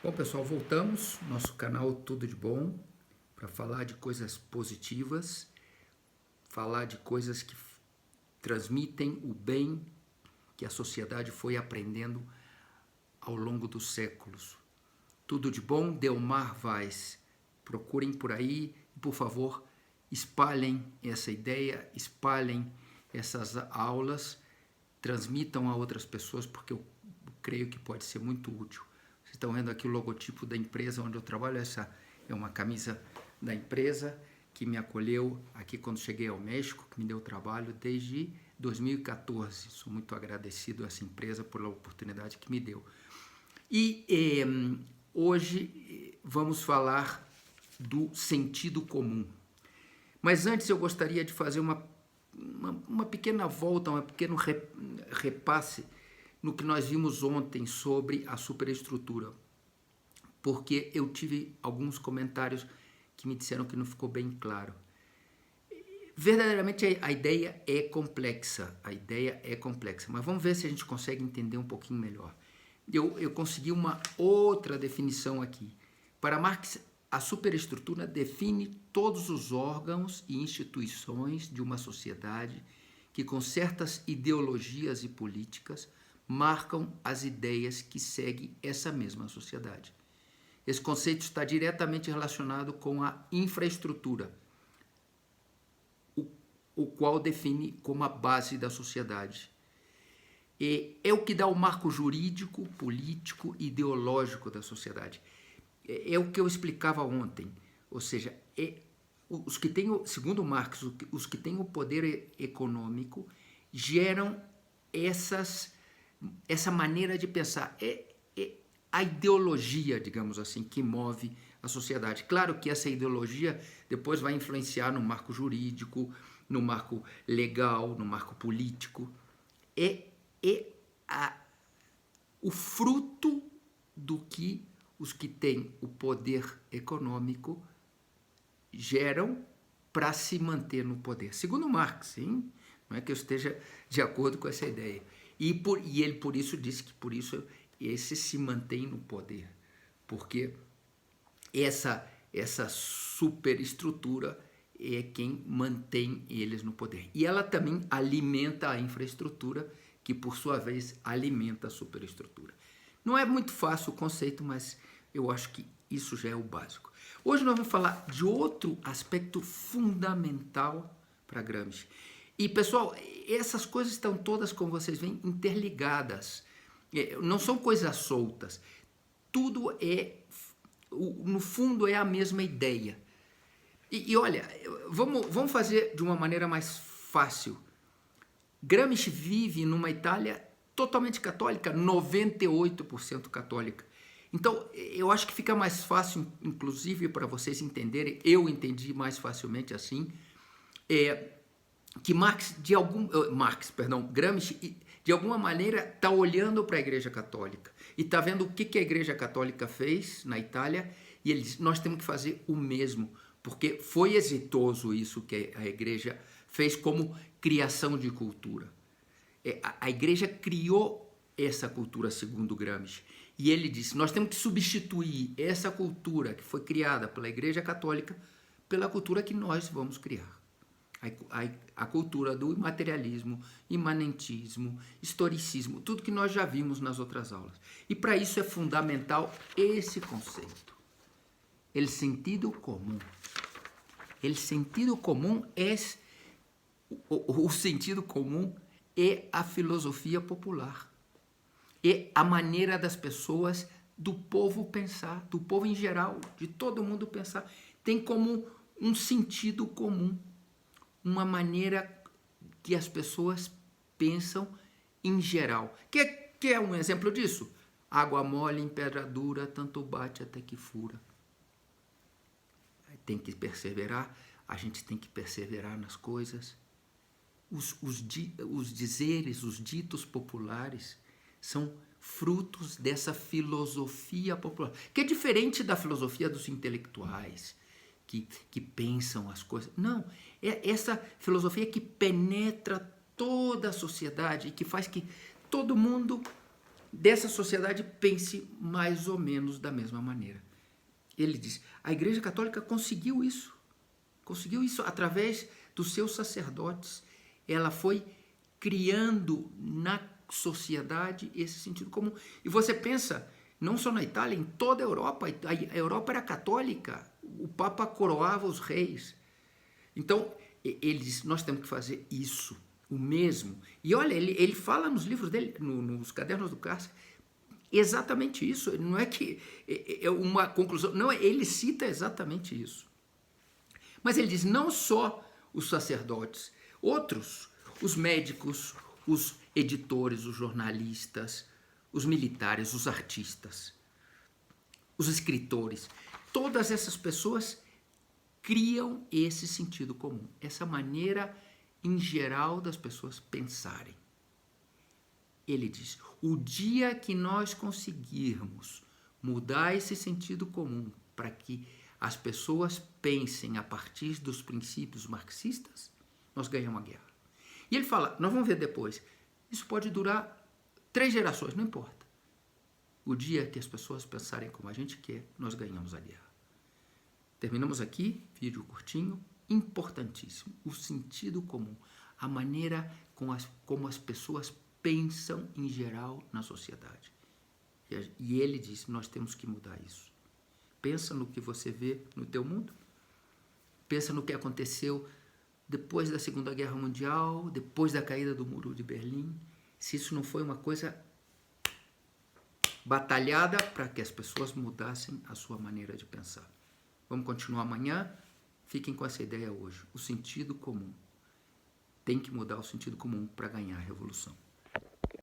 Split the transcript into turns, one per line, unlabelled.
Bom, pessoal, voltamos. Nosso canal Tudo de Bom para falar de coisas positivas, falar de coisas que transmitem o bem que a sociedade foi aprendendo ao longo dos séculos. Tudo de Bom, Delmar Vaz. Procurem por aí e, por favor, espalhem essa ideia, espalhem essas aulas, transmitam a outras pessoas, porque eu creio que pode ser muito útil. Vocês estão vendo aqui o logotipo da empresa onde eu trabalho. Essa é uma camisa da empresa que me acolheu aqui quando cheguei ao México, que me deu trabalho desde 2014. Sou muito agradecido a essa empresa pela oportunidade que me deu. E hoje vamos falar do sentido comum. Mas antes eu gostaria de fazer uma pequena volta, um pequeno repasse no que nós vimos ontem sobre a superestrutura, porque eu tive alguns comentários que me disseram que não ficou bem claro. Verdadeiramente a ideia é complexa, mas vamos ver se a gente consegue entender um pouquinho melhor. Eu consegui uma outra definição aqui. Para Marx, a superestrutura define todos os órgãos e instituições de uma sociedade que, com certas ideologias e políticas, marcam as ideias que seguem essa mesma sociedade. Esse conceito está diretamente relacionado com a infraestrutura, o qual define como a base da sociedade. É o que dá o marco jurídico, político e ideológico da sociedade. É o que eu explicava ontem, ou seja, os que têm, segundo Marx, os que têm o poder econômico geram essa maneira de pensar. É a ideologia, digamos assim, que move a sociedade. Claro que essa ideologia depois vai influenciar no marco jurídico, no marco legal, no marco político. O fruto do que os que têm o poder econômico geram para se manter no poder. Segundo Marx, hein? Não é que eu esteja de acordo com essa ideia. E ele por isso disse que por isso esse se mantém no poder, porque essa superestrutura é quem mantém eles no poder. E ela também alimenta a infraestrutura, que por sua vez alimenta a superestrutura. Não é muito fácil o conceito, mas eu acho que isso já é o básico. Hoje nós vamos falar de outro aspecto fundamental para Gramsci. E, pessoal, essas coisas estão todas, como vocês veem, interligadas. Não são coisas soltas. Tudo no fundo, é a mesma ideia. E olha, vamos fazer de uma maneira mais fácil. Gramsci vive numa Itália totalmente católica, 98% católica. Então, eu acho que fica mais fácil, inclusive, para vocês entenderem, eu entendi mais facilmente assim, que Gramsci, de alguma maneira, está olhando para a Igreja Católica e está vendo o que a Igreja Católica fez na Itália, e ele diz, nós temos que fazer o mesmo, porque foi exitoso isso que a Igreja fez como criação de cultura. A Igreja criou essa cultura, segundo Gramsci, e ele disse, nós temos que substituir essa cultura que foi criada pela Igreja Católica pela cultura que nós vamos criar. A cultura do materialismo, imanentismo, historicismo, tudo que nós já vimos nas outras aulas. E para isso é fundamental esse conceito, o sentido comum. O sentido comum é a filosofia popular, é a maneira das pessoas, do povo pensar, do povo em geral, de todo mundo pensar. Tem como um sentido comum, uma maneira que as pessoas pensam em geral. Quer um exemplo disso? Água mole em pedra dura, tanto bate até que fura. Tem que perseverar, a gente tem que perseverar nas coisas. Os dizeres, os ditos populares são frutos dessa filosofia popular, que é diferente da filosofia dos intelectuais, que pensam as coisas. Não, é essa filosofia que penetra toda a sociedade e que faz que todo mundo dessa sociedade pense mais ou menos da mesma maneira. Ele diz, a Igreja Católica conseguiu isso através dos seus sacerdotes. Ela foi criando na sociedade esse sentido comum. E você pensa, não só na Itália, em toda a Europa. A Europa era católica, o Papa coroava os reis. Então, ele diz, nós temos que fazer isso, o mesmo. E olha, ele fala nos livros dele, nos cadernos do Cárcere, exatamente isso. Não é que é uma conclusão, não, ele cita exatamente isso. Mas ele diz, não só os sacerdotes, outros, os médicos, os editores, os jornalistas, os militares, os artistas, os escritores, todas essas pessoas criam esse sentido comum, essa maneira em geral das pessoas pensarem. Ele diz, o dia que nós conseguirmos mudar esse sentido comum para que as pessoas pensem a partir dos princípios marxistas, nós ganhamos a guerra. E ele fala, nós vamos ver depois, isso pode durar 3 gerações, não importa. O dia que as pessoas pensarem como a gente quer, nós ganhamos a guerra. Terminamos aqui, vídeo curtinho, importantíssimo, o sentido comum, a maneira como as pessoas pensam em geral na sociedade. E ele diz, nós temos que mudar isso. Pensa no que você vê no teu mundo, pensa no que aconteceu depois da Segunda Guerra Mundial, depois da caída do Muro de Berlim, se isso não foi uma coisa batalhada para que as pessoas mudassem a sua maneira de pensar. Vamos continuar amanhã, fiquem com essa ideia hoje, o sentido comum. Tem que mudar o sentido comum para ganhar a revolução.